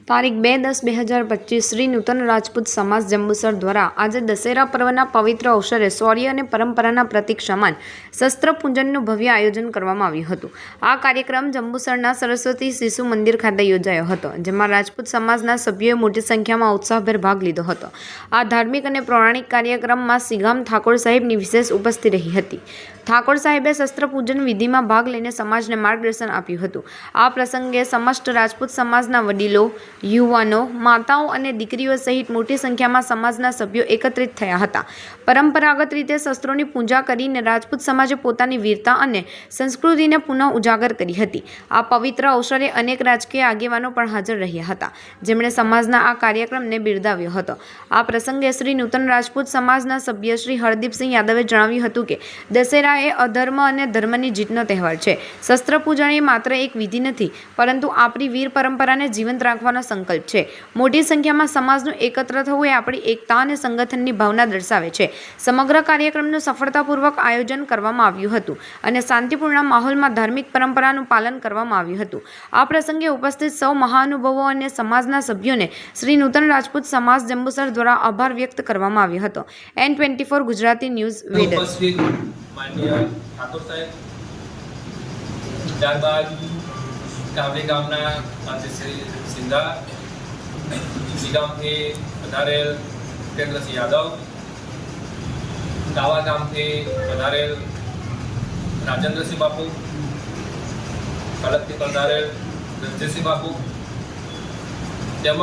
તારીખ 2/10/2025 શ્રી નૂતન રાજપૂત સમાજ જંબુસર દ્વારા આજે દશેરા પર્વના પવિત્ર અવસરે શૌર્ય અને પરંપરાના પ્રતીક સમાન શસ્ત્રપૂજનનું ભવ્ય આયોજન કરવામાં આવ્યું હતું। આ કાર્યક્રમ જંબુસરના સરસ્વતી શિશુ મંદિર ખાતે યોજાયો હતો, જેમાં રાજપૂત સમાજના સભ્યોએ મોટી સંખ્યામાં ઉત્સાહભેર ભાગ લીધો હતો। આ ધાર્મિક અને પૌરાણિક કાર્યક્રમમાં સિગામ ઠાકોર સાહેબની વિશેષ ઉપસ્થિતિ રહી હતી। ઠાકોર સાહેબે શસ્ત્રપૂજન વિધિમાં ભાગ લઈને સમાજને માર્ગદર્શન આપ્યું હતું। આ પ્રસંગે સમસ્ત રાજપૂત સમાજના વડીલો, યુવાનો, માતાઓ અને દીકરીઓ સહિત મોટી સંખ્યામાં સમાજના સભ્યો એકત્રિત થયા હતા। પરંપરાગત રીતે શસ્ત્રોની પૂજા કરીને રાજપૂત સમાજે પોતાની વીરતા અને સંસ્કૃતિને પુનઃ ઉજાગર કરી હતી। આ પવિત્ર અવસરે અનેક રાજકીય આગેવાનો પણ હાજર રહ્યા હતા, જેમણે સમાજના આ કાર્યક્રમને બિરદાવ્યો હતો। આ પ્રસંગે શ્રી નૂતન રાજપૂત સમાજના સભ્ય શ્રી હરદીપસિંહ યાદવે જણાવ્યું હતું કે દશેરા એ અધર્મ અને ધર્મની જીતનો તહેવાર છે। શસ્ત્રપૂજન એ માત્ર એક વિધિ નથી, પરંતુ આપણી વીર પરંપરાને જીવંત રાખવાનો સંકલ્પ છે। મોટી સંખ્યામાં સમાજનું એકત્ર થવું એ આપણી એકતા અને સંગઠનની ભાવના દર્શાવે છે। સમગ્ર કાર્યક્રમનું સફળતાપૂર્વક આયોજન કરવામાં આવ્યું હતું અને શાંતિપૂર્ણ માહોલમાં ધાર્મિક પરંપરાનું પાલન કરવામાં આવ્યું હતું। આ પ્રસંગે ઉપસ્થિત સૌ મહાનુભાવો અને સમાજના સભ્યોને શ્રી નૂતન રાજપૂત સમાજ જંબુસર દ્વારા આભાર વ્યક્ત કરવામાં આવ્યો હતો। N24 Gujarati news વેડર। માનનીય ઠાકોર સાહેબ, ત્યારબાદ કાવલી ગામના શ્રી સિંધા, સિગામથી પધારેલ હિતેન્દ્રસિંહ યાદવ, દાવા ગામથી પધારેલ રાજેન્દ્રસિંહ બાપુ, કલકથી પધારેલ રણજીતસિંહ બાપુ, તેમજ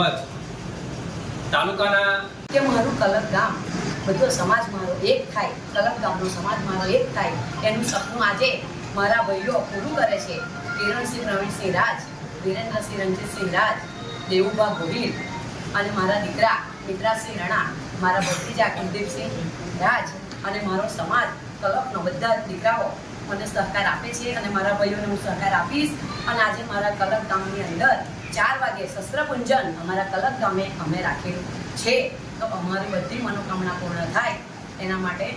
તાલુકાના કે મારું કલક ગામ બધો સમાજ મારો એક થાય, કલક ગામનો સમાજ મારો એક થાય, એનું સપનું આજે મારા ભાઈઓ પૂરું કરે છે। કિરણસિંહ પ્રવીણસિંહ રાજ, વિરેન્દ્રસિંહ રણજીતસિંહ રાજ, દેવુભા ગોહિલ અને મારા દીકરા મિત્રાસિંહ રણા, મારા ભત્રીજા કુલદીપસિંહ રાજ અને મારો સમાજ કલકનો બધા દીકરાઓ મને સહકાર આપે છે અને મારા ભાઈઓને હું સહકાર આપીશ। અને આજે મારા કલક ગામની અંદર 4 વાગે શસ્ત્રપૂજન અમારા કલક ગામે અમે રાખેલું છે, તો અમારી બધી મનોકામના પૂર્ણ થાય એના માટે